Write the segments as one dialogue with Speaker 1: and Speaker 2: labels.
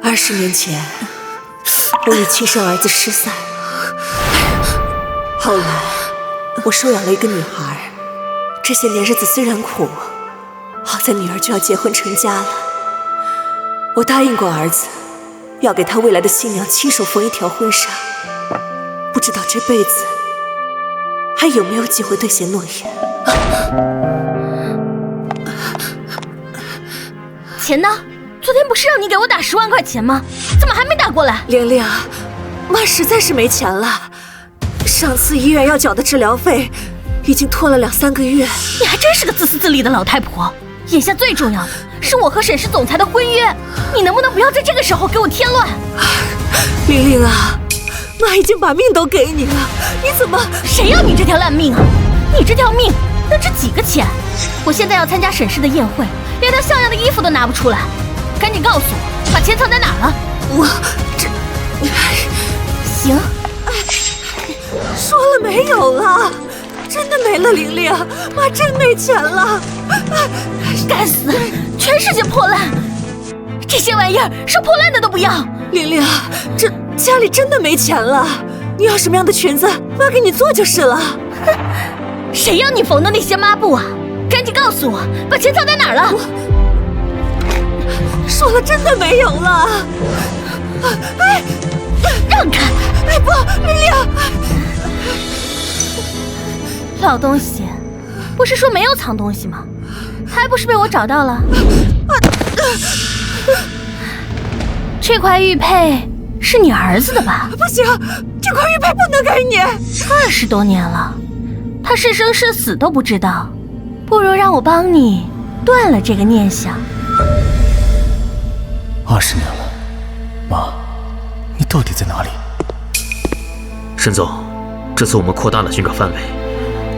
Speaker 1: 20年前，我与亲生儿子失散，后来我收养了一个女孩。这些年日子虽然苦，好在女儿就要结婚成家了。我答应过儿子，要给他未来的新娘亲手缝一条婚纱，不知道这辈子还有没有机会兑现诺言。
Speaker 2: 钱呢？昨天不是让你给我打10万块钱吗？怎么还没打过来？
Speaker 1: 玲玲，妈实在是没钱了。上次医院要缴的治疗费已经拖了2、3个月。
Speaker 2: 你还真是个自私自利的老太婆。眼下最重要的是我和沈氏总裁的婚约，你能不能不要在这个时候给我添乱？
Speaker 1: 玲玲啊，妈已经把命都给你了，你怎么……
Speaker 2: 谁要你这条烂命啊？你这条命能值几个钱？我现在要参加沈氏的宴会，连条像样的衣服都拿不出来。赶紧告诉我，把钱藏在哪儿了？行，
Speaker 1: 说了没有了，真的没了，玲玲，妈真没钱了。
Speaker 2: 该死，全世界破烂，这些玩意儿说破烂的都不要。
Speaker 1: 玲玲，这家里真的没钱了，你要什么样的裙子，妈给你做就是了。
Speaker 2: 哼，谁要你缝的那些抹布啊？赶紧告诉我，把钱藏在哪儿了？
Speaker 1: 说了真的没有了。哎，
Speaker 2: 让开！
Speaker 1: 哎不，玲玲，
Speaker 2: 老东西，不是说没有藏东西吗？还不是被我找到了。这块玉佩是你儿子的吧？
Speaker 1: 不行，这块玉佩不能给你。
Speaker 2: 20多年了，他是生是死都不知道，不如让我帮你断了这个念想。
Speaker 3: 20年了，妈，你到底在哪里？
Speaker 4: 沈总，这次我们扩大了寻找范围，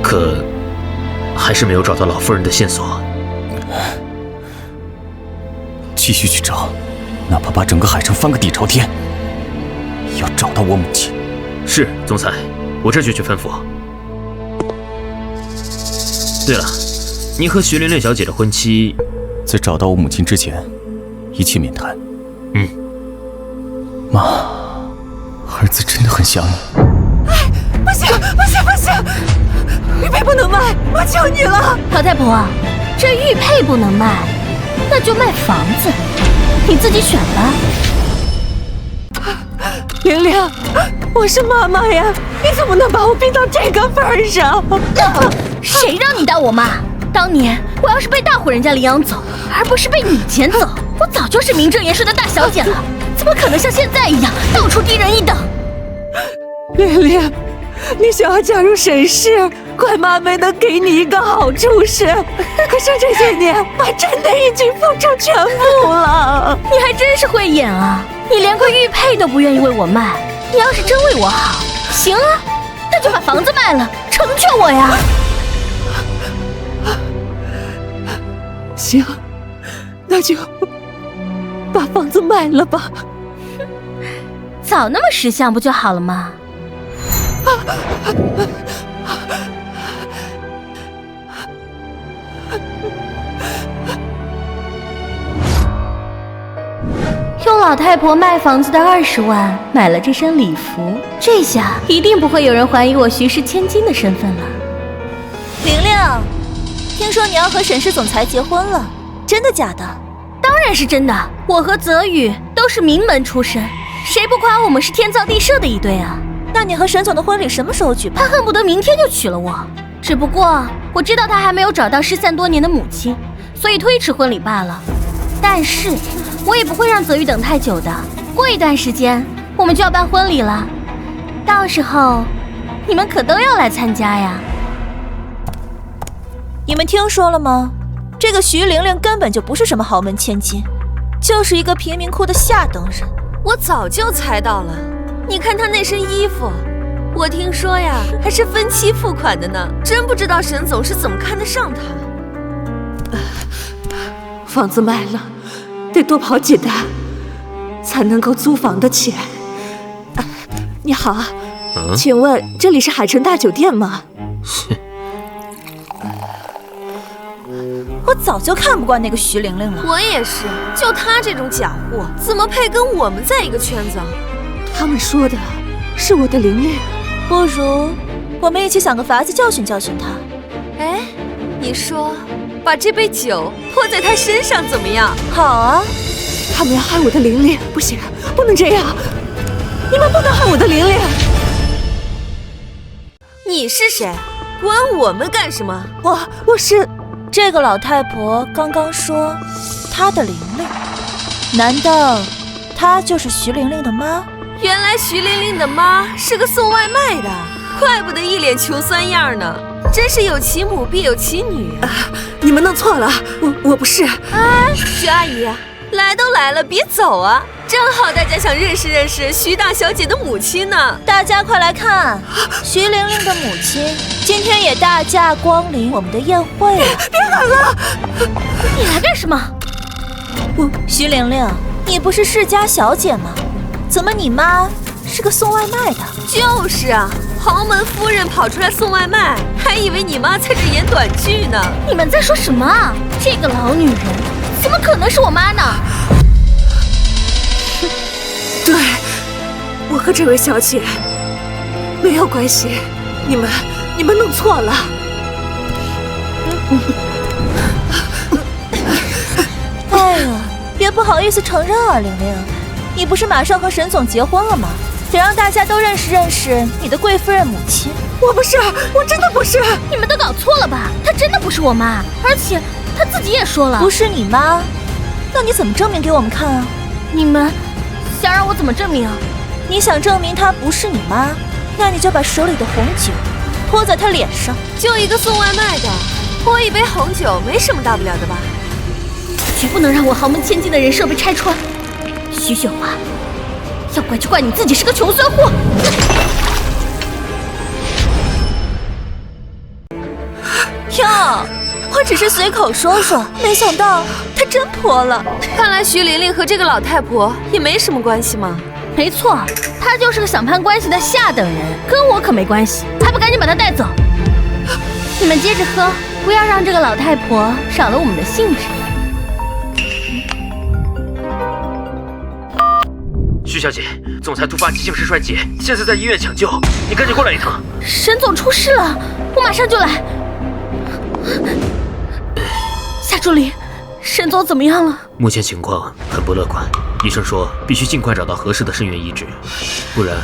Speaker 4: 可还是没有找到老夫人的线索。
Speaker 3: 继续去找，哪怕把整个海城翻个底朝天，也要找到我母亲。
Speaker 4: 是，总裁，我这就去吩咐。对了，你和徐玲玲小姐的婚期，
Speaker 3: 在找到我母亲之前，一切免谈。妈，儿子真的很想你。
Speaker 1: 哎，不行不行不行，玉佩不能卖，我求你了。
Speaker 2: 老太婆，这玉佩不能卖，那就卖房子，你自己选吧。
Speaker 1: 玲玲，我是妈妈呀，你怎么能把我逼到这个份上？
Speaker 2: 谁让你当我妈？当年我要是被大户人家领养走，而不是被你捡走，我早就是名正言顺的大小姐了，怎么可能像现在一样到处低人一等？
Speaker 1: 玲玲，你想要加入沈氏，怪妈没能给你一个好处是，可是这些年妈真的已经付出全部了。
Speaker 2: 你还真是会演啊！你连块玉佩都不愿意为我卖，你要是真为我好，行啊，那就把房子卖了，成全我呀！
Speaker 1: 行，那就把房子卖了吧。
Speaker 2: 早那么识相不就好了吗？用老太婆卖房子的20万买了这身礼服，这下一定不会有人怀疑我徐氏千金的身份了。
Speaker 5: 玲玲，听说你要和沈氏总裁结婚了，真的假的？
Speaker 2: 当然是真的，我和泽宇都是名门出身，谁不夸我们是天造地设的一对啊？
Speaker 5: 那你和沈总的婚礼什么时候举办？
Speaker 2: 他恨不得明天就娶了我，只不过我知道他还没有找到失散多年的母亲，所以推迟婚礼罢了。但是我也不会让泽宇等太久的，过一段时间我们就要办婚礼了，到时候你们可都要来参加呀。
Speaker 5: 你们听说了吗？这个徐玲玲根本就不是什么豪门千金，就是一个贫民窟的下等人。
Speaker 6: 我早就猜到了，你看她那身衣服，我听说呀还是分期付款的呢，真不知道沈总是怎么看得上她。
Speaker 1: 房子卖了，得多跑几单，才能够租房的钱。你好，请问这里是海城大酒店吗？
Speaker 5: 我早就看不惯那个徐玲玲了。
Speaker 6: 我也是，就她这种假货，怎么配跟我们在一个圈子？
Speaker 1: 他们说的是我的玲玲，
Speaker 5: 不如我们一起想个法子教训教训她。
Speaker 6: 哎，你说把这杯酒泼在她身上怎么样？
Speaker 5: 好啊，
Speaker 1: 他们要害我的玲玲，不行，不能这样，你们不能害我的玲玲。
Speaker 6: 你是谁？管我们干什么？
Speaker 1: 我是
Speaker 5: 这个老太婆刚刚说她的玲玲，难道她就是徐玲玲的妈？
Speaker 6: 原来徐玲玲的妈是个送外卖的，怪不得一脸穷酸样呢。真是有其母必有其女啊！
Speaker 1: 你们弄错了，我不是。
Speaker 6: 哎，徐阿姨，来都来了，别走啊！正好大家想认识认识徐大小姐的母亲呢。
Speaker 5: 大家快来看，徐玲玲的母亲今天也大驾光临我们的宴会了。
Speaker 1: 别喊了！
Speaker 2: 你来干什么？
Speaker 5: 徐玲玲，你不是世家小姐吗？怎么你妈是个送外卖的？
Speaker 6: 就是啊，豪门夫人跑出来送外卖，还以为你妈在这演短剧呢。
Speaker 2: 你们在说什么啊？这个老女人怎么可能是我妈呢？
Speaker 1: 对，我和这位小姐没有关系，你们弄错了。
Speaker 5: 哎呀，别不好意思承认啊，玲玲，你不是马上和沈总结婚了吗？得让大家都认识认识你的贵夫人母亲。
Speaker 1: 我不是，我真的不是。
Speaker 2: 你们都搞错了吧？她真的不是我妈，而且她自己也说了
Speaker 5: 不是你妈，那你怎么证明给我们看啊？
Speaker 2: 你们想让我怎么证明？
Speaker 5: 你想证明她不是你妈，那你就把手里的红酒泼在她脸上。
Speaker 6: 就一个送外卖的，泼一杯红酒没什么大不了的吧？
Speaker 2: 绝不能让我豪门千金的人设被拆穿。徐雪华，要怪就怪你自己是个穷酸货。
Speaker 5: 哟，我只是随口说说，没想到她真泼了。
Speaker 6: 看来徐玲玲和这个老太婆也没什么关系嘛。
Speaker 2: 没错，她就是个想攀关系的下等人，跟我可没关系，还不赶紧把她带走？你们接着喝，不要让这个老太婆少了我们的兴致。
Speaker 4: 徐小姐，总裁突发急性室衰竭，现在在医院抢救，你赶紧过来一趟。
Speaker 2: 沈总出事了，我马上就来。夏助理，沈总怎么样了？
Speaker 4: 目前情况很不乐观，医生说必须尽快找到合适的肾源移植，不然……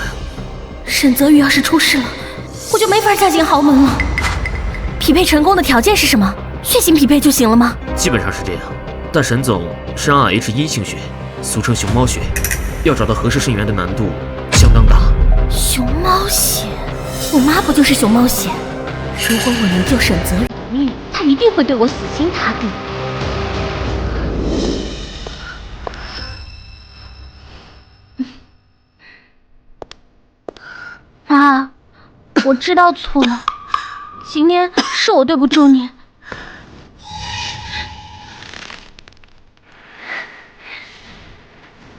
Speaker 2: 沈泽宇要是出事了，我就没法嫁进豪门了。匹配成功的条件是什么？血型匹配就行了吗？
Speaker 4: 基本上是这样，但沈总是 Rh 阴性血，俗称熊猫血，要找到合适肾源的难度相当大。
Speaker 2: 熊猫血，我妈不就是熊猫血？如果我能救沈泽宇的命，他一定会对我死心塌地。妈，我知道错了，今天是我对不住你。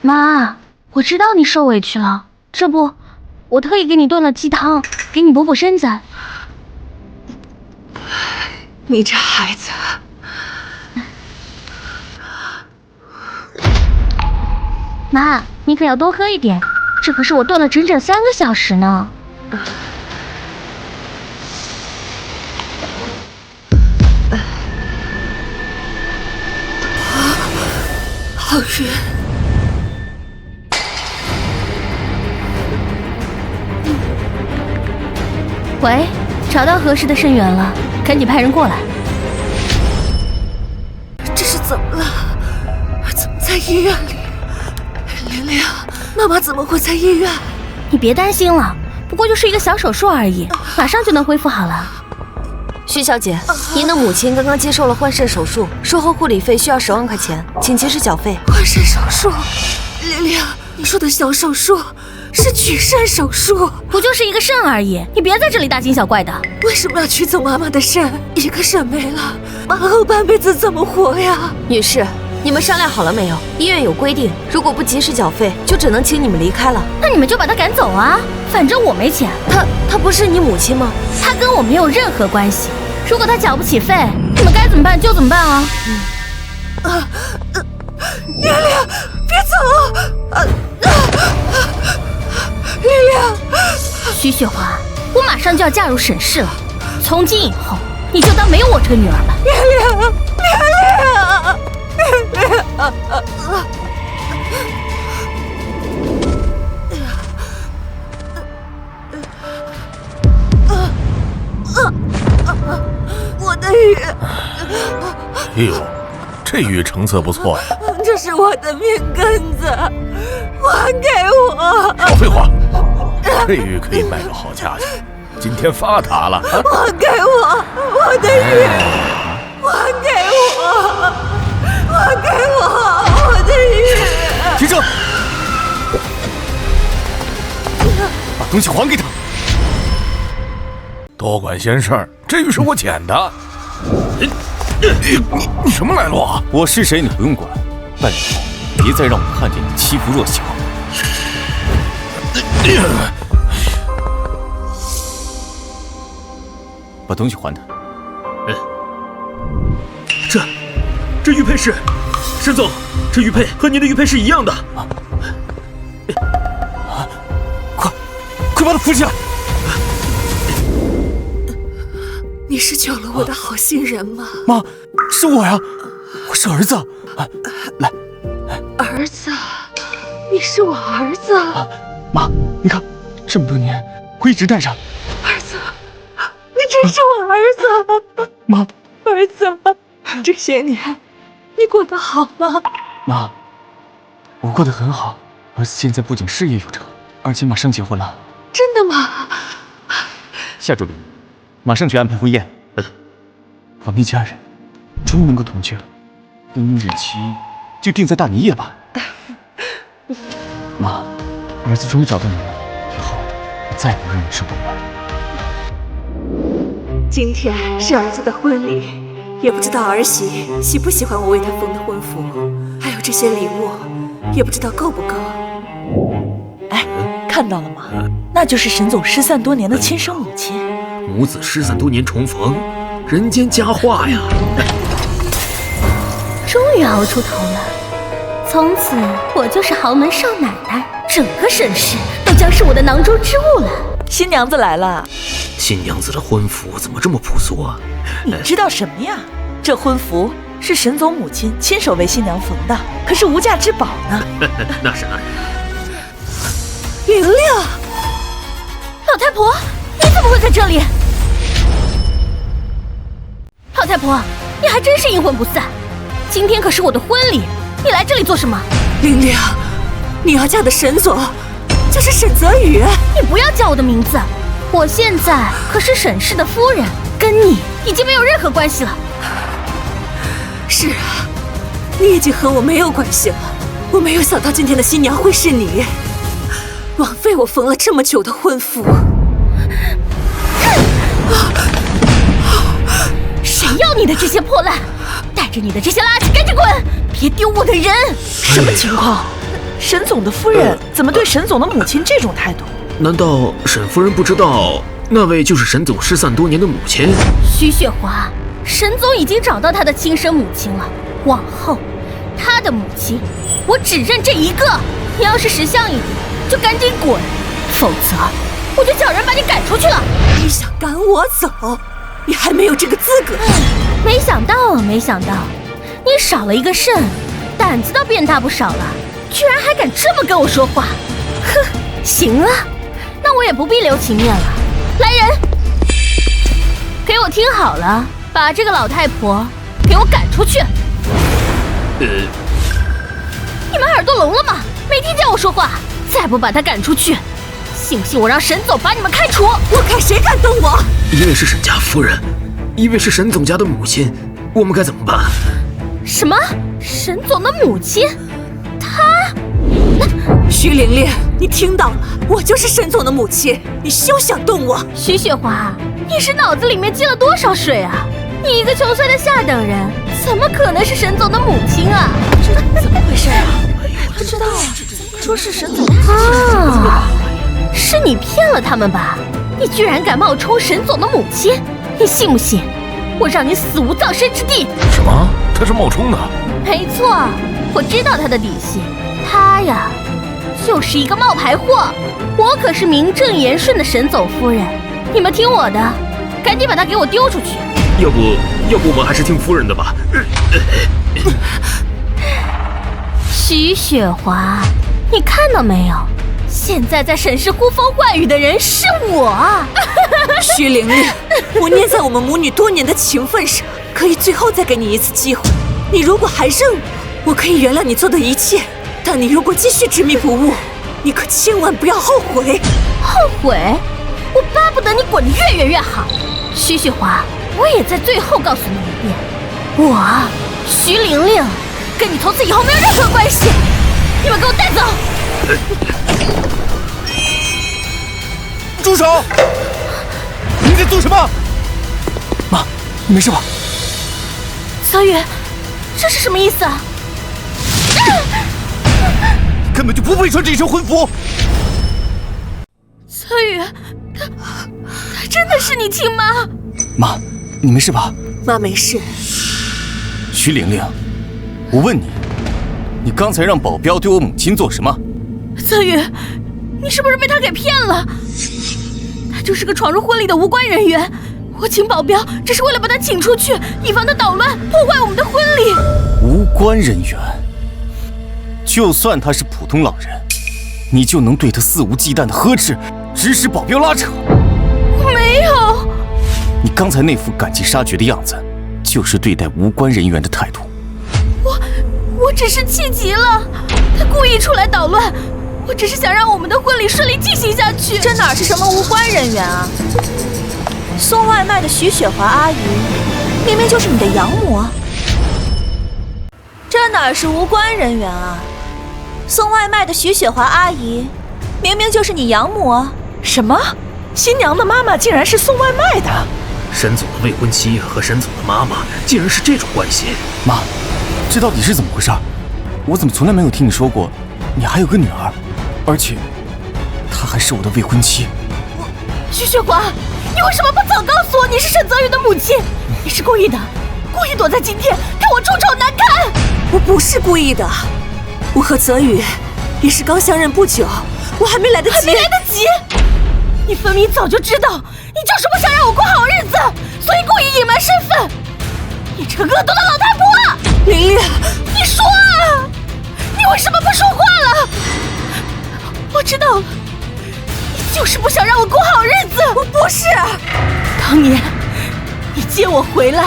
Speaker 2: 妈，我知道你受委屈了，这不，我特意给你炖了鸡汤，给你补补身子。
Speaker 1: 你这孩子，
Speaker 2: 妈，你可要多喝一点，这可是我炖了整整3个小时呢。
Speaker 1: 好晕。
Speaker 2: 喂，找到合适的肾源了，赶紧派人过来。
Speaker 1: 这是怎么了？怎么在医院里？玲玲，妈妈怎么会在医院？
Speaker 2: 你别担心了，不过就是一个小手术而已，马上就能恢复好了。
Speaker 6: 徐小姐，您的母亲刚刚接受了换肾手术，术后护理费需要10万块钱，请及时缴费。
Speaker 1: 换肾手术？玲玲，你说的小手术是取肾手术？
Speaker 2: 不就是一个肾而已，你别在这里大惊小怪的。
Speaker 1: 为什么要取走妈妈的肾？一个肾没了，妈后半辈子怎么活呀？
Speaker 6: 女士，你们商量好了没有？医院有规定，如果不及时缴费，就只能请你们离开了。
Speaker 2: 那你们就把她赶走啊，反正我没钱。
Speaker 6: 她不是你母亲吗？
Speaker 2: 她跟我没有任何关系，如果他缴不起费，你们该怎么办就怎么办啊！
Speaker 1: 亮亮，别走！亮亮，
Speaker 2: 徐雪华，我马上就要嫁入沈氏了，从今以后你就当没有我这个女儿吧。
Speaker 1: 亮亮，我的玉。
Speaker 7: 哎呦，这玉成色不错呀！
Speaker 1: 这是我的命根子，还给我！
Speaker 7: 少废话，这玉可以卖个好价钱，今天发达了。
Speaker 1: 还给我，我的玉！还给我！还给我，我的玉！
Speaker 3: 停车！把东西还给他！
Speaker 7: 多管闲事儿，这玉是我捡的。你什么来路啊？
Speaker 3: 我是谁你不用管，但以后别再让我看见你欺负弱小。把东西还他。
Speaker 4: 这玉佩是，沈总，这玉佩和您的玉佩是一样的。
Speaker 3: 快把他扶起来！
Speaker 1: 你是救了我的好心人吗？
Speaker 3: 妈，是我呀，我是儿子。来，
Speaker 1: 儿子，你是我儿子。
Speaker 3: 妈，你看，这么多年我一直带着。
Speaker 1: 儿子，你真是我儿子。
Speaker 3: 妈，
Speaker 1: 儿子，这些年你过得好吗？
Speaker 3: 妈，我过得很好，儿子现在不仅事业有成，而且马上结婚了。
Speaker 1: 真的吗？
Speaker 3: 下周六马上去安排婚宴，我们一家人终于能够团聚了。婚姻日期就定在大年夜吧。妈，儿子终于找到你了，以后再也不让你受苦了。
Speaker 1: 今天是儿子的婚礼，也不知道儿媳喜不喜欢我为她缝的婚服，还有这些礼物，也不知道够不够。
Speaker 5: 哎，看到了吗？那就是沈总失散多年的亲生母亲。
Speaker 4: 母子失散多年重逢，人间佳话呀！
Speaker 2: 终于熬出头了，从此我就是豪门少奶奶，整个沈氏都将是我的囊中之物了。
Speaker 5: 新娘子来了，
Speaker 4: 新娘子的婚服怎么这么朴素啊？
Speaker 5: 你知道什么呀？这婚服是沈总母亲亲手为新娘缝的，可是无价之宝呢。
Speaker 4: 那是。
Speaker 1: 玲玲，
Speaker 2: 老太婆，你怎么会在这里？老太婆，你还真是阴魂不散。今天可是我的婚礼，你来这里做什么？
Speaker 1: 玲玲，你要嫁的沈总就是沈泽宇。
Speaker 2: 你不要叫我的名字，我现在可是沈氏的夫人，跟你已经没有任何关系了。
Speaker 1: 是啊，你已经和我没有关系了。我没有想到今天的新娘会是你，枉费我缝了这么久的婚服。
Speaker 2: 谁要你的这些破烂？带着你的这些垃圾赶紧滚！别丢我的人！
Speaker 5: 什么情况？沈总的夫人怎么对沈总的母亲这种态度？
Speaker 4: 难道沈夫人不知道那位就是沈总失散多年的母亲？
Speaker 2: 徐雪华，沈总已经找到他的亲生母亲了，往后他的母亲我只认这一个。你要是识相一点，就赶紧滚，否则我就叫人把你赶出去了。
Speaker 1: 你想赶我走，你还没有这个资格。
Speaker 2: 没想到啊，没想到，你少了一个肾，胆子倒变大不少了，居然还敢这么跟我说话。哼，行啊，那我也不必留情面了。来人，给我听好了，把这个老太婆给我赶出去。你们耳朵聋了吗？没听见我说话？再不把她赶出去，信不信我让沈总把你们开除？
Speaker 1: 我看谁敢动我！
Speaker 4: 一位是沈家夫人，一位是沈总家的母亲，我们该怎么办？
Speaker 2: 什么？沈总的母亲？她？
Speaker 1: 徐玲玲，你听到了，我就是沈总的母亲，你休想动我！
Speaker 2: 徐雪华，你是脑子里面进了多少水啊？你一个穷酸的下等人，怎么可能是沈总的母亲啊？
Speaker 5: 这怎么回事啊？不知道啊，说是沈总的母亲。
Speaker 2: 啊，是你骗了他们吧？你居然敢冒充沈总的母亲，你信不信我让你死无葬身之地！
Speaker 7: 什么？他是冒充的？
Speaker 2: 没错，我知道他的底细，他呀，就是一个冒牌货。我可是名正言顺的沈总夫人，你们听我的，赶紧把他给我丢出去。
Speaker 4: 要不我们还是听夫人的吧。
Speaker 2: 徐雪华，你看到没有？现在在沈氏呼风唤雨的人是我。
Speaker 1: 徐玲玲，我念在我们母女多年的情分上，可以最后再给你一次机会。你如果还认我可以原谅你做的一切，但你如果继续执迷不悟，你可千万不要后悔。
Speaker 2: 后悔？我巴不得你滚得越远越好。徐雪华，我也在最后告诉你一遍，我徐玲玲跟你从此以后没有任何关系。你们给我带走！
Speaker 3: 住手！你在做什么？妈，你没事吧？
Speaker 2: 泽宇，这是什么意思啊？
Speaker 3: 根本就不配穿这身婚服。
Speaker 2: 泽宇，他真的是你亲妈？
Speaker 3: 妈，你没事吧？
Speaker 1: 妈没事。
Speaker 3: 徐玲玲，我问你，你刚才让保镖对我母亲做什么？
Speaker 2: 泽宇，你是不是被他给骗了？他就是个闯入婚礼的无关人员，我请保镖只是为了把他请出去，以防他捣乱破坏我们的婚礼。
Speaker 3: 无关人员，就算他是普通老人，你就能对他肆无忌惮的呵斥，指使保镖拉扯？
Speaker 2: 没有。
Speaker 3: 你刚才那副赶尽杀绝的样子，就是对待无关人员的态度。
Speaker 2: 我只是气急了，他故意出来捣乱，我只是想让我们的婚礼顺利进行下去。
Speaker 5: 这哪是什么无关人员啊？送外卖的徐雪华阿姨，明明就是你的养母啊！这哪是无关人员啊？送外卖的徐雪华阿姨，明明就是你养母啊！
Speaker 6: 什么？新娘的妈妈竟然是送外卖的？
Speaker 4: 沈总的未婚妻和沈总的妈妈竟然是这种关系？
Speaker 3: 妈，这到底是怎么回事？我怎么从来没有听你说过，你还有个女儿，而且她还是我的未婚妻。
Speaker 2: 徐雪华，你为什么不早告诉我你是沈泽宇的母亲？你是故意的，故意躲在今天看我出丑难看。
Speaker 1: 我不是故意的，我和泽宇也是刚相认不久，我还没来得及。
Speaker 2: 你分明早就知道，你就是不想让我过好日子，所以故意隐瞒身份。你这个恶毒的老太婆！
Speaker 1: 玲玲，
Speaker 2: 你说啊，你为什么不说话了？我知道了，你就是不想让我过好日子。
Speaker 1: 我不是。
Speaker 2: 当年你接我回来，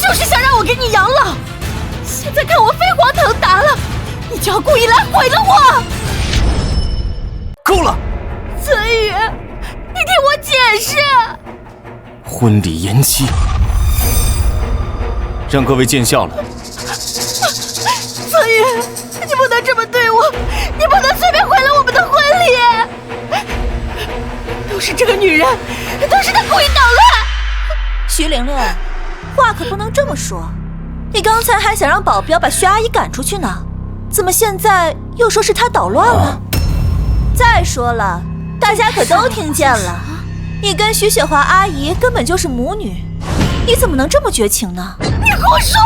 Speaker 2: 就是想让我给你养老。现在看我飞黄腾达了，你就要故意来毁了我。
Speaker 3: 够了，
Speaker 2: 泽宇，你听我解释。
Speaker 3: 婚礼延期，让各位见笑了。
Speaker 2: 泽宇，你不能这么对我，你不能随便毁了我们的婚礼。都是这个女人，都是她故意捣乱。
Speaker 5: 徐玲玲，话可不能这么说。你刚才还想让保镖把徐阿姨赶出去呢，怎么现在又说是她捣乱了？再说了，大家可都听见了，你跟徐雪华阿姨根本就是母女，你怎么能这么绝情呢？
Speaker 2: 你胡说！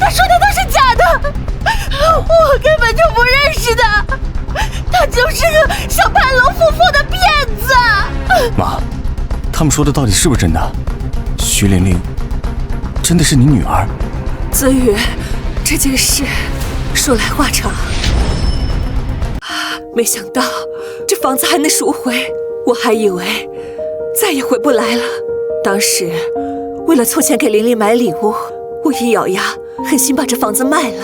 Speaker 2: 他说的都是假的，我根本就不认识他，他就是个想攀龙附凤的骗子。
Speaker 3: 妈，他们说的到底是不是真的？徐玲玲真的是你女儿？
Speaker 1: 泽宇，这件事说来话长，没想到这房子还能赎回，我还以为再也回不来了。当时为了凑钱给玲玲买礼物，我一咬牙狠心把这房子卖了。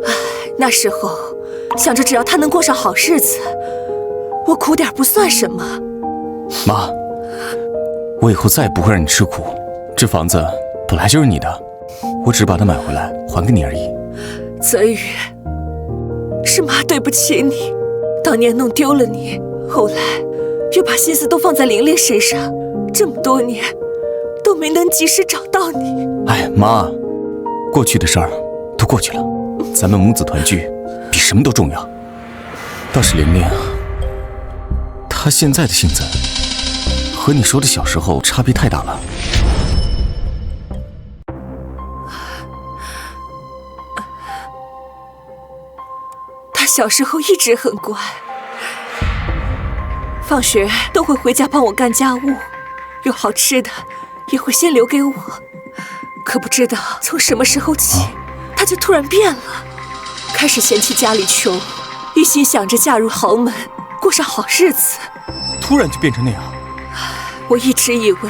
Speaker 1: 唉，那时候想着只要她能过上好日子，我苦点不算什么。
Speaker 3: 妈，我以后再也不会让你吃苦。这房子本来就是你的，我只是把它买回来还给你而已。
Speaker 1: 泽宇，是妈对不起你，当年弄丢了你，后来又把心思都放在玲玲身上，这么多年都没能及时找到你。
Speaker 3: 哎，妈，过去的事儿都过去了，咱们母子团聚比什么都重要。倒是玲玲，她现在的性子和你说的小时候差别太大了。
Speaker 1: 小时候一直很乖，放学都会回家帮我干家务，有好吃的也会先留给我。可不知道从什么时候起，他就突然变了，开始嫌弃家里穷，一心想着嫁入豪门，过上好日子。
Speaker 3: 突然就变成那样？
Speaker 1: 我一直以为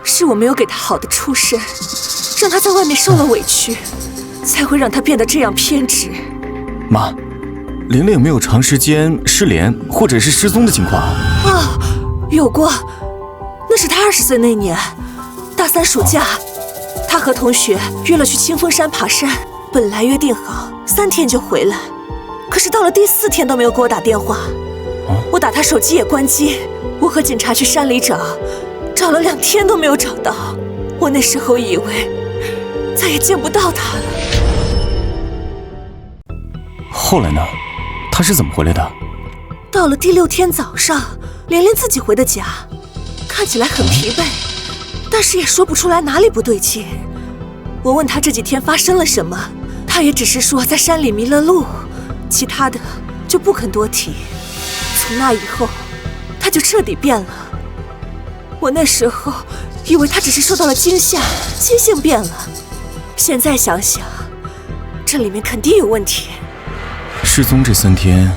Speaker 1: 是我没有给他好的出身，让他在外面受了委屈，才会让他变得这样偏执。
Speaker 3: 妈，玲玲有没有长时间失联或者是失踪的情况啊？
Speaker 1: 有过，那是他20岁那年，大3暑假，他和同学约了去清风山爬山，本来约定好3天就回来，可是到了第4天都没有给我打电话，我打他手机也关机，我和警察去山里找了2天都没有找到，我那时候以为再也见不到他了。
Speaker 3: 后来呢？他是怎么回来的？
Speaker 1: 到了第6天早上，玲玲自己回的家，看起来很疲惫，但是也说不出来哪里不对劲。我问他这几天发生了什么，他也只是说在山里迷了路，其他的就不肯多提。从那以后，他就彻底变了。我那时候以为他只是受到了惊吓，心性变了，现在想想，这里面肯定有问题。
Speaker 3: 失踪这3天，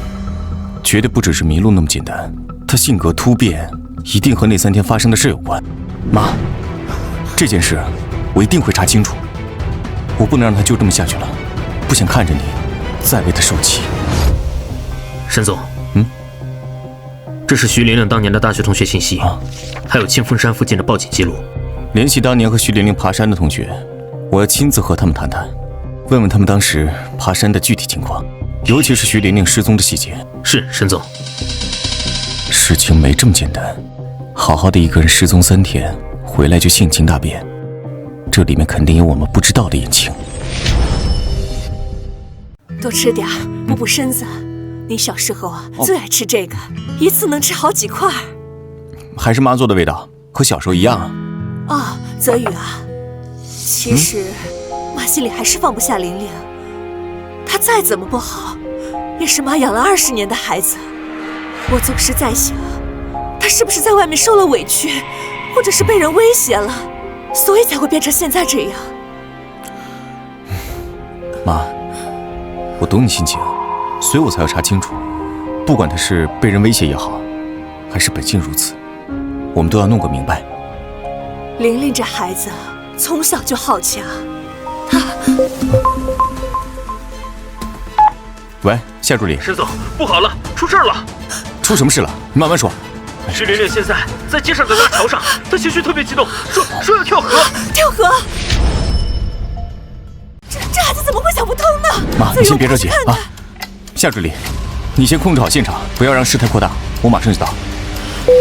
Speaker 3: 绝对不只是迷路那么简单。他性格突变，一定和那3天发生的事有关。妈，这件事我一定会查清楚。我不能让他就这么下去了，不想看着你再为他受气。
Speaker 4: 沈总，这是徐玲玲当年的大学同学信息，还有清风山附近的报警记录。
Speaker 3: 联系当年和徐玲玲爬山的同学，我要亲自和他们谈谈，问问他们当时爬山的具体情况。尤其是徐玲玲失踪的细节。
Speaker 4: 是，沈总。
Speaker 3: 事情没这么简单，好好的一个人失踪3天，回来就性情大变，这里面肯定有我们不知道的隐情。
Speaker 1: 多吃点，补补身子。你小时候最爱吃这个，一次能吃好几块。
Speaker 3: 还是妈做的味道，和小时候一样
Speaker 1: 啊。泽宇啊，其实妈心里还是放不下玲玲。她再怎么不好，也是妈养了20年的孩子。我总是在想，她是不是在外面受了委屈，或者是被人威胁了，所以才会变成现在这样。
Speaker 3: 妈，我懂你心情，所以我才要查清楚。不管她是被人威胁也好，还是本性如此，我们都要弄个明白。
Speaker 1: 玲玲这孩子从小就好强，她……
Speaker 3: 喂，夏助理。
Speaker 4: 沈总，不好了，出事了！
Speaker 3: 出什么事了？你慢慢说。
Speaker 4: 徐玲玲现在在街上的大桥上，她情绪特别激动，说要跳河。
Speaker 1: 跳河？这孩子怎么会想不通呢？
Speaker 3: 妈，你先别着急啊。夏助理，你先控制好现场，不要让事态扩大，我马上就到。
Speaker 1: 这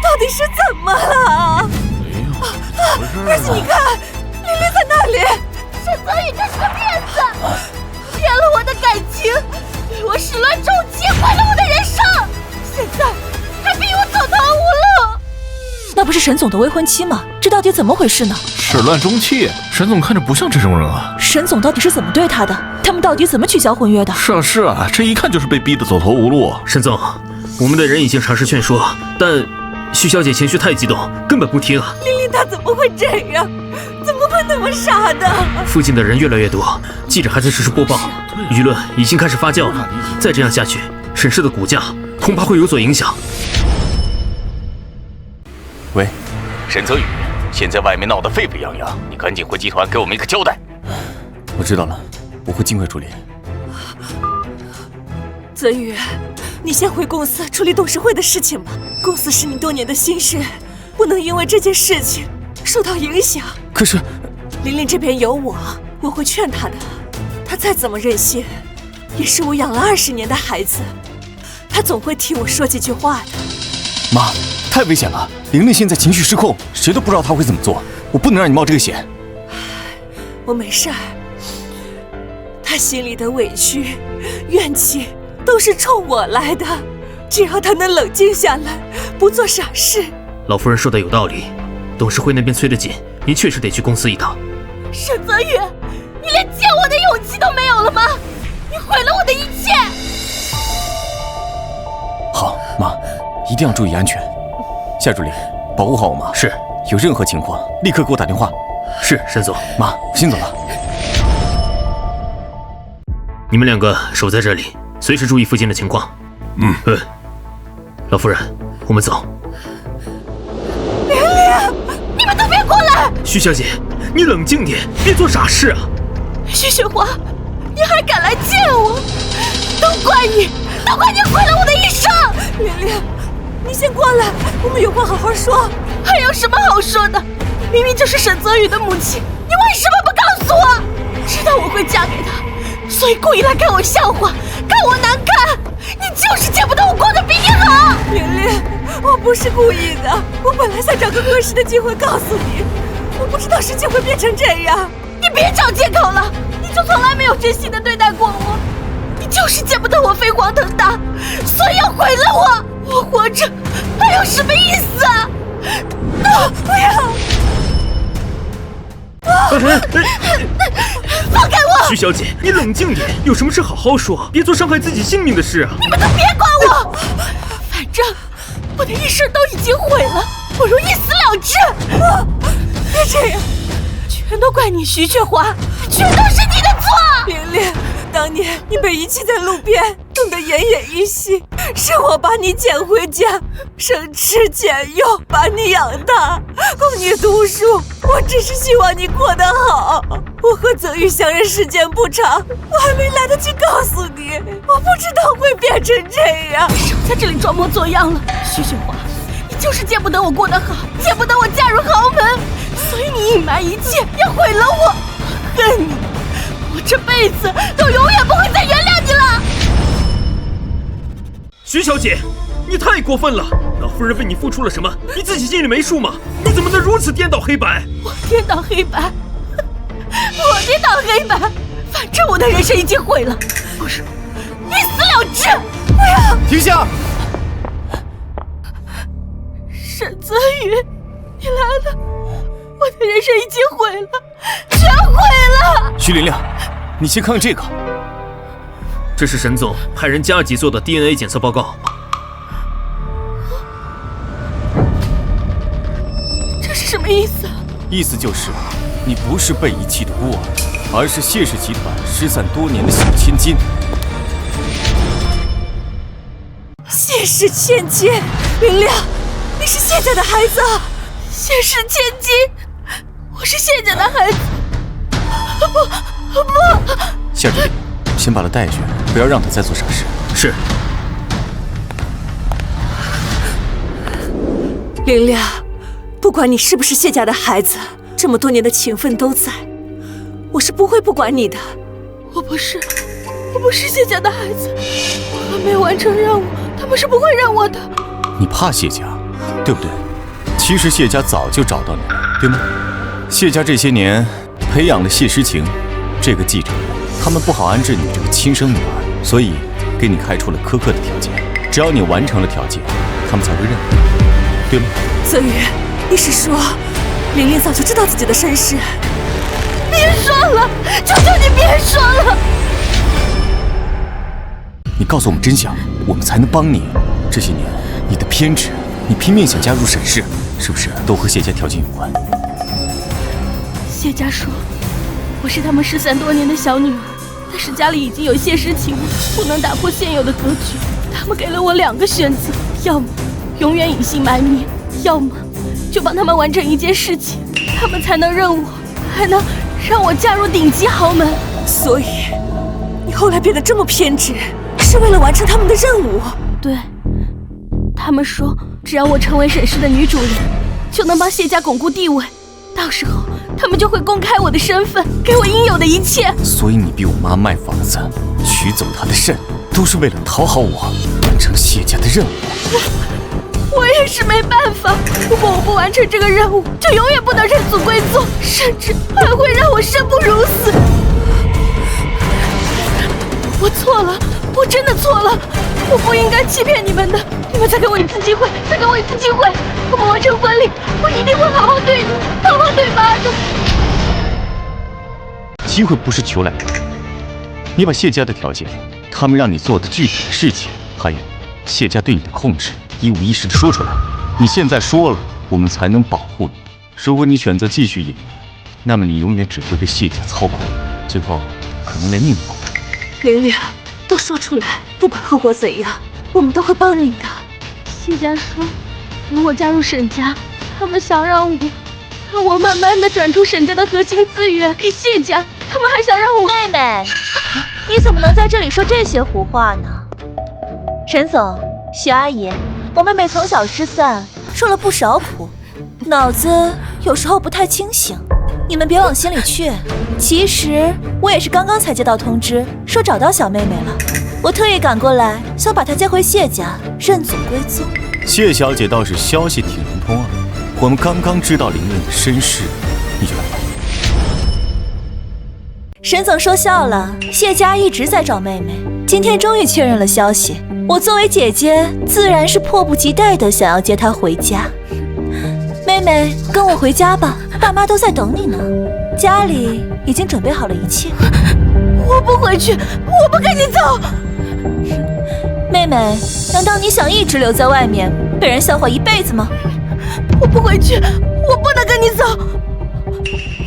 Speaker 1: 到底是怎么了？而且你看，玲玲在那里。
Speaker 2: 沈泽宇这是个骗子，骗了我的感情，对我始乱终弃，毁了我的人生，现在还逼我走投无路。
Speaker 5: 那不是沈总的未婚妻吗？这到底怎么回事呢？
Speaker 7: 始乱终弃，沈总看着不像这种人啊。
Speaker 5: 沈总到底是怎么对他的？他们到底怎么取消婚约的？
Speaker 7: 是啊，这一看就是被逼得走投无路。
Speaker 4: 沈总，我们的人已经尝试劝说，但徐小姐情绪太激动，根本不听啊。
Speaker 1: 玲玲她怎么会这样？怎么会那么傻的？
Speaker 4: 附近的人越来越多，记者还在实时播报，舆论已经开始发酵了。再这样下去，沈氏的股价恐怕会有所影响。
Speaker 3: 喂，沈泽宇，现在外面闹得沸沸扬扬，你赶紧回集团给我们一个交代。我知道了，我会尽快处理。
Speaker 1: 泽宇，你先回公司处理董事会的事情吧。公司是你多年的心血，不能因为这件事情受到影响。
Speaker 3: 可是，
Speaker 1: 玲玲这边有我会劝她的。她再怎么任性，也是我养了20年的孩子，她总会替我说几句话的。
Speaker 3: 妈，太危险了！玲玲现在情绪失控，谁都不知道她会怎么做。我不能让你冒这个险。
Speaker 1: 我没事儿，她心里的委屈、怨气都是冲我来的。只要她能冷静下来，不做傻事。
Speaker 4: 老夫人说的有道理，董事会那边催得紧，您确实得去公司一趟。
Speaker 2: 沈泽宇，你连见我的勇气都没有了吗？你毁了我的一切。
Speaker 3: 好，妈，一定要注意安全。夏助理，保护好我妈。
Speaker 4: 是。
Speaker 3: 有任何情况，立刻给我打电话。
Speaker 4: 是，沈总。
Speaker 3: 妈，我先走了。
Speaker 4: 你们两个守在这里，随时注意附近的情况。老夫人，我们走。
Speaker 2: 玲玲，你们都别过来！
Speaker 4: 徐小姐，你冷静点，别做傻事啊！
Speaker 2: 徐雪华，你还敢来见我？都怪你，都怪你毁了我的一生！
Speaker 1: 玲玲，你先过来，我们有话好好说。
Speaker 2: 还有什么好说的？明明就是沈泽宇的母亲，你为什么不告诉我？知道我会嫁给他，所以故意来看我笑话，看我难看。你就是见不得我过得比你好。
Speaker 1: 玲玲，我不是故意的，我本来想找个合适的机会告诉你，我不知道事情会变成这样。
Speaker 2: 你别找借口了，你就从来没有真心的对待过我，你就是见不得我飞黄腾达，所以要毁了我。我活着还有什么意思啊？不要！放开我！
Speaker 4: 徐小姐，你冷静点，有什么事好好说，别做伤害自己性命的事啊！
Speaker 2: 你们都别管我，反正我的一生都已经毁了，不如一死了之。别这样，全都怪你徐雪华，全都是你的错！
Speaker 1: 玲玲，当年你被遗弃在路边，冻得奄奄一息，是我把你捡回家，省吃俭用把你养大，供你读书。我只是希望你过得好。我和泽宇相认时间不长，我还没来得及告诉你，我不知道会变成这样。
Speaker 2: 少在这里装模作样了，徐雪华，你就是见不得我过得好，见不得我嫁入豪门，所以你隐瞒一切，要毁了我。恨你，我这辈子都永远不会再原谅你了。
Speaker 4: 徐小姐，你太过分了！老夫人为你付出了什么，你自己心里没数吗？你怎么能如此颠倒黑白？
Speaker 2: 我颠倒黑白，我颠倒黑白，反正我的人生已经毁了，不是，一死了之！不要！
Speaker 3: 停下！
Speaker 2: 沈泽宇，你来了，我的人生已经毁了，全毁了！
Speaker 3: 徐玲玲，你先看看这个。
Speaker 4: 这是沈总派人加急做的 DNA 检测报告。
Speaker 2: 这是什么意思？
Speaker 3: 意思就是你不是被遗弃的孤儿，而是谢氏集团失散多年的小千金。
Speaker 1: 谢氏千金，玲玲，你是谢家的孩子。
Speaker 2: 谢氏千金，我是谢家的孩子。不，
Speaker 3: 夏助理，先把他带去，不要让他再做傻事。
Speaker 4: 是。
Speaker 1: 玲玲，不管你是不是谢家的孩子，这么多年的情分都在，我是不会不管你的。
Speaker 2: 我不是谢家的孩子，我还没完成任务，他们是不会认我的。
Speaker 3: 你怕谢家，对不对？其实谢家早就找到你了，对吗？谢家这些年培养了谢诗晴这个继承人，他们不好安置你这个亲生女儿，所以给你开出了苛刻的条件。只要你完成了条件，他们才会认你，对吗？
Speaker 1: 泽宇，你是说玲玲早就知道自己的身世？
Speaker 2: 别说了，求求你别说了！
Speaker 3: 你告诉我们真相，我们才能帮你。这些年你的偏执，你拼命想加入沈氏，是不是都和谢家条件有关？
Speaker 2: 谢家说我是他们失散多年的小女儿，但是家里已经有谢诗晴了，不能打破现有的格局。他们给了我2个选择，要么永远隐姓埋名，要么就帮他们完成一件事情，他们才能认我，还能让我嫁入顶级豪门。
Speaker 1: 所以你后来变得这么偏执，是为了完成他们的任务？
Speaker 2: 对，他们说只要我成为沈氏的女主人，就能帮谢家巩固地位，到时候他们就会公开我的身份，给我应有的一切。
Speaker 3: 所以你逼我妈卖房子，取走她的肾，都是为了讨好我，完成谢家的任务。
Speaker 2: 我也是没办法，如果我不完成这个任务，就永远不能认祖归宗，甚至还会让我生不如死。我错了，我真的错了，我不应该欺骗你们的。你们再给我一次机会，再给我一次机会，我们完成婚礼，我一定会好好对你，好好对妈的。
Speaker 3: 机会不是求来的，你把谢家的条件，他们让你做的具体的事情，还有谢家对你的控制，一五一十的说出来。你现在说了，我们才能保护你。如果你选择继续隐瞒，那么你永远只会被谢家操控，最后可能连命都没有。
Speaker 1: 玲玲，都说出来，不管后果怎样，我们都会帮你的。
Speaker 2: 谢家说，等我加入沈家，他们想让我慢慢的转出沈家的核心资源给谢家，他们还想让我……
Speaker 5: 妹妹，你怎么能在这里说这些胡话呢？沈总，徐阿姨，我妹妹从小失散，受了不少苦，脑子有时候不太清醒，你们别往心里去。其实我也是刚刚才接到通知，说找到小妹妹了，我特意赶过来，想把她接回谢家，认祖归宗。
Speaker 3: 谢小姐倒是消息挺灵通啊，我们刚刚知道玲玲的身世，你就来了。
Speaker 5: 沈总说笑了，谢家一直在找妹妹，今天终于确认了消息。我作为姐姐，自然是迫不及待的想要接她回家。妹妹，跟我回家吧，爸妈都在等你呢，家里已经准备好了一切。
Speaker 2: 我不回去，我不跟你走。
Speaker 5: 妹妹，难道你想一直留在外面，被人笑话一辈子吗？
Speaker 2: 我不回去，我不能跟你走。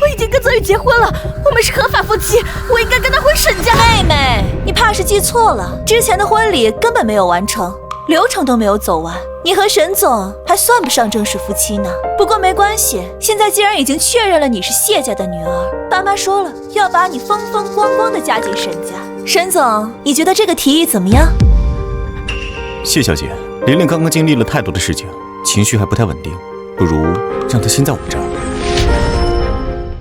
Speaker 2: 我已经跟泽宇结婚了，我们是合法夫妻，我应该跟他回沈家。
Speaker 5: 妹妹，你怕是记错了，之前的婚礼根本没有完成，流程都没有走完，你和沈总还算不上正式夫妻呢。不过没关系，现在既然已经确认了你是谢家的女儿，爸妈说了要把你风风光光的嫁进沈家。沈总，你觉得这个提议怎么样？
Speaker 3: 谢小姐，玲玲刚刚经历了太多的事情，情绪还不太稳定，不如让她先在我们这儿。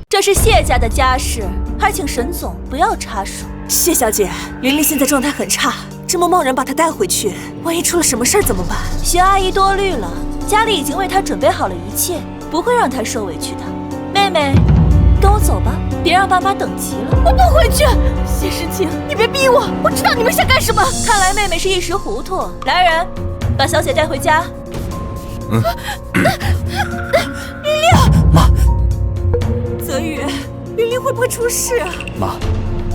Speaker 5: 这是谢家的家事，还请沈总不要插手。
Speaker 1: 谢小姐，玲玲现在状态很差，这么贸然把她带回去，万一出了什么事儿怎么办？
Speaker 5: 徐阿姨多虑了，家里已经为她准备好了一切，不会让她受委屈的。妹妹，跟我走吧，别让爸妈等急了。
Speaker 2: 我不回去，谢世清，你别逼我，我知道你们想干什么。
Speaker 5: 看来妹妹是一时糊涂。来人，把小姐带回家。
Speaker 1: 玲玲，
Speaker 3: 妈，
Speaker 1: 泽宇，玲玲会不会出事啊？
Speaker 3: 妈，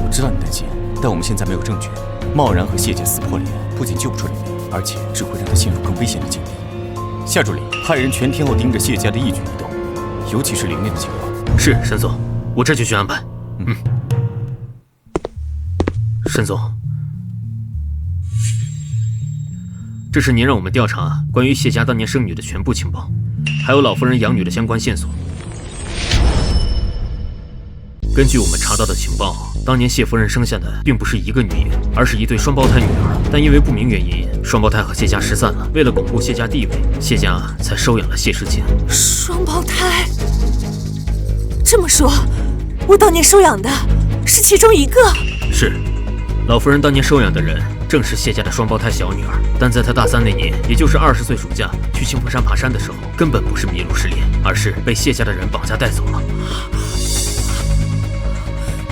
Speaker 3: 我知道你担心，但我们现在没有证据，贸然和谢家撕破脸，不仅救不出玲玲，而且只会让她陷入更危险的境地。夏助理，派人全天候盯着谢家的一举一动，尤其是玲玲的情况。
Speaker 4: 是，沈总，我这就去安排。沈总，这是您让我们调查关于谢家当年生女的全部情报，还有老夫人养女的相关线索。根据我们查到的情报，当年谢夫人生下的并不是一个女婴，而是一对双胞胎女儿。但因为不明原因，双胞胎和谢家失散了。为了巩固谢家地位，谢家才收养了谢世清。
Speaker 1: 双胞胎？这么说，我当年收养的是其中一个？
Speaker 4: 是，老夫人当年收养的人正是谢家的双胞胎小女儿。但在她大3那年，也就是20岁暑假去清风山爬山的时候，根本不是迷路失联，而是被谢家的人绑架带走了。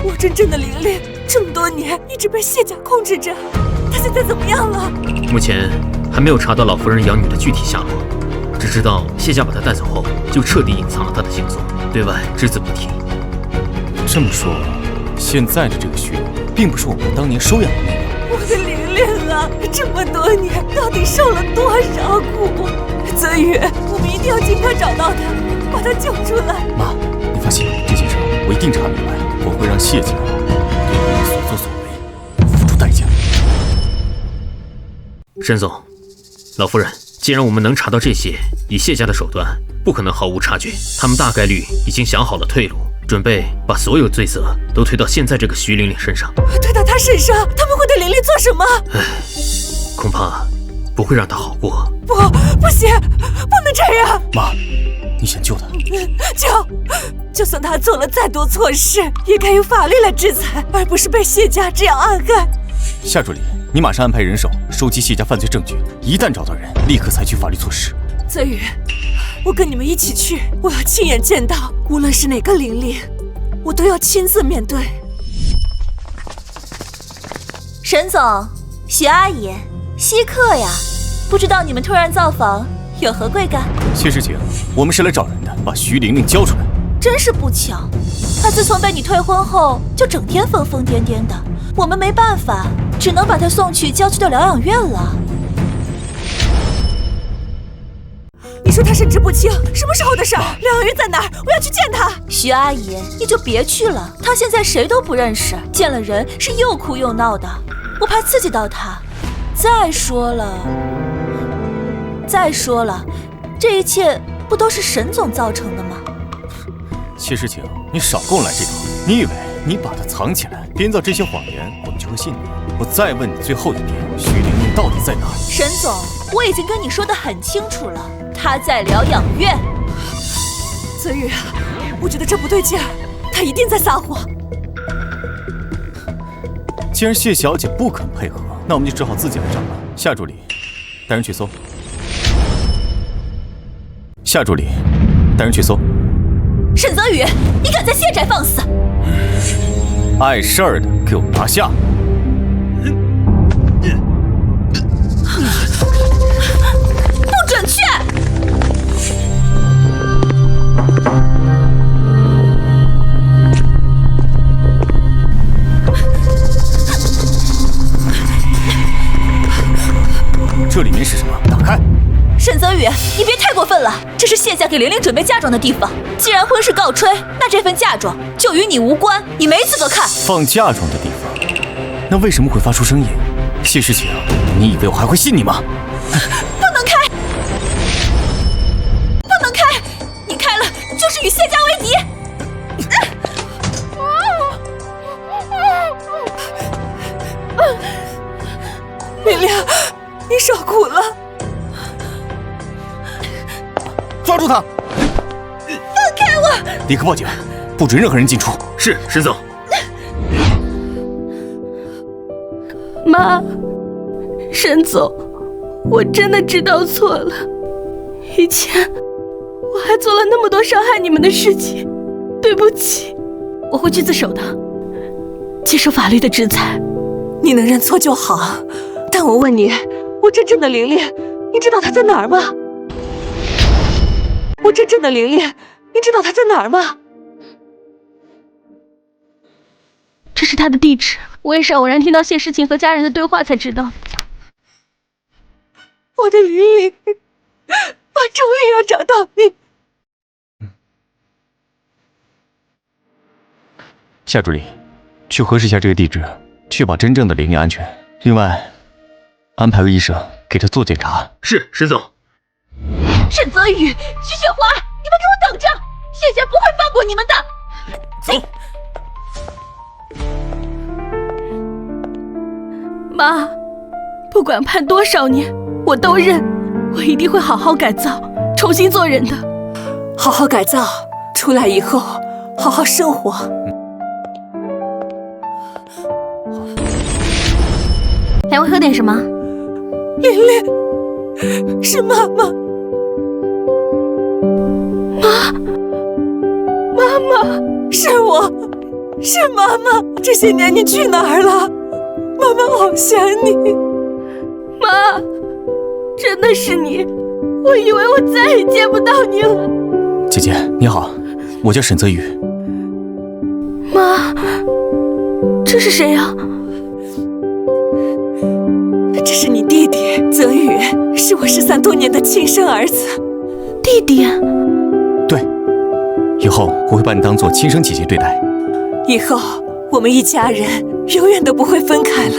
Speaker 1: 我真正的玲玲，这么多年一直被谢家控制着，她现在怎么样了？
Speaker 4: 目前还没有查到老夫人养女的具体下落，只知道谢家把她带走后，就彻底隐藏了她的行踪，对外只字不提。
Speaker 3: 这么说，现在的这个徐玲并不是我们当年收养的那个。
Speaker 1: 我的玲玲啊，这么多年到底受了多少苦？泽宇，我们一定要尽快找到她，把她救出来。
Speaker 3: 妈，你放心，这件事我一定查明白，我会让谢家对你们所作所为付出代价。
Speaker 4: 沈总，老夫人，既然我们能查到这些，以谢家的手段，不可能毫无察觉，他们大概率已经想好了退路，准备把所有罪责都推到现在这个徐玲玲身上。
Speaker 1: 推到她身上，他们会对玲玲做什么？
Speaker 4: 恐怕不会让她好过。
Speaker 1: 不行，不能这样。
Speaker 3: 妈，你想救她？
Speaker 1: 就算她做了再多错事，也该由法律来制裁，而不是被谢家这样暗害。
Speaker 3: 夏助理，你马上安排人手收集谢家犯罪证据，一旦找到人，立刻采取法律措施。
Speaker 1: 泽宇，我跟你们一起去，我要亲眼见到，无论是哪个玲玲，我都要亲自面对。
Speaker 5: 沈总，徐阿姨，稀客呀，不知道你们突然造访有何贵干？
Speaker 3: 谢世清，我们是来找人的，把徐玲玲交出来。
Speaker 5: 真是不巧。他自从被你退婚后，就整天疯疯癫癫的，我们没办法，只能把他送去郊区的疗养院了。
Speaker 1: 你说他神志不清，什么时候的事儿？疗养院在哪儿？我要去见他。
Speaker 5: 徐阿姨，你就别去了，他现在谁都不认识，见了人是又哭又闹的，我怕刺激到他。再说了，这一切不都是沈总造成的吗？
Speaker 3: 谢诗晴，你少跟我来这套！你以为你把他藏起来，编造这些谎言，我们就会信你？我再问你最后一遍，徐玲玲到底在哪儿？
Speaker 5: 沈总，我已经跟你说得很清楚了，她在疗养院。
Speaker 1: 泽宇，我觉得这不对劲儿，他一定在撒谎。
Speaker 3: 既然谢小姐不肯配合，那我们就只好自己来找了。夏助理，带人去搜。夏助理，带人去搜。
Speaker 5: 沈泽宇，你敢在谢宅放肆！
Speaker 3: 碍事儿的，给我拿下！
Speaker 5: 不准去！
Speaker 3: 这里面是什么？打开！
Speaker 5: 沈泽宇，你别太过分了，这是谢家给玲玲准备嫁妆的地方。既然婚事告吹，那这份嫁妆就与你无关，你没资格看。
Speaker 3: 放嫁妆的地方，那为什么会发出声音？谢诗晴，你以为我还会信你吗？
Speaker 5: 不能开！不能开！你开了就是与谢家为敌。
Speaker 1: 玲玲，你少哭了。
Speaker 3: 抓住他！
Speaker 5: 放开我！
Speaker 3: 立刻报警，不准任何人进出。
Speaker 4: 是，沈总。
Speaker 2: 妈，沈总，我真的知道错了。以前我还做了那么多伤害你们的事情，对不起，我会去自首的，接受法律的制裁。
Speaker 1: 你能认错就好，但我问你，我真正的玲玲，你知道她在哪儿吗？我真正的玲玲，你知道她在哪儿吗？
Speaker 2: 这是她的地址，我也是偶然听到谢诗晴和家人的对话才知道。
Speaker 1: 我的玲玲，我终于要找到你。
Speaker 3: 夏助理，去核实一下这个地址，确保真正的玲玲安全。另外，安排个医生给她做检查。
Speaker 4: 是，沈总。
Speaker 5: 沈泽宇、徐雪华，你们给我等着！谢家不会放过你们的。
Speaker 4: 走。
Speaker 2: 妈，不管判多少年，我都认，我一定会好好改造，重新做人的。
Speaker 1: 好好改造，出来以后好好生活。
Speaker 2: 两位喝点什么？
Speaker 1: 玲玲，是妈妈。妈妈，是我，是妈妈。这些年你去哪儿了？妈妈好想你。
Speaker 2: 妈，真的是你，我以为我再也见不到你了。
Speaker 3: 姐姐你好，我叫沈泽宇。
Speaker 2: 妈，这是谁啊？
Speaker 1: 这是你弟弟泽宇，是我失散多年的亲生儿子。
Speaker 2: 弟弟？
Speaker 3: 对，以后我会把你当做亲生姐姐对待。
Speaker 1: 以后我们一家人永远都不会分开了。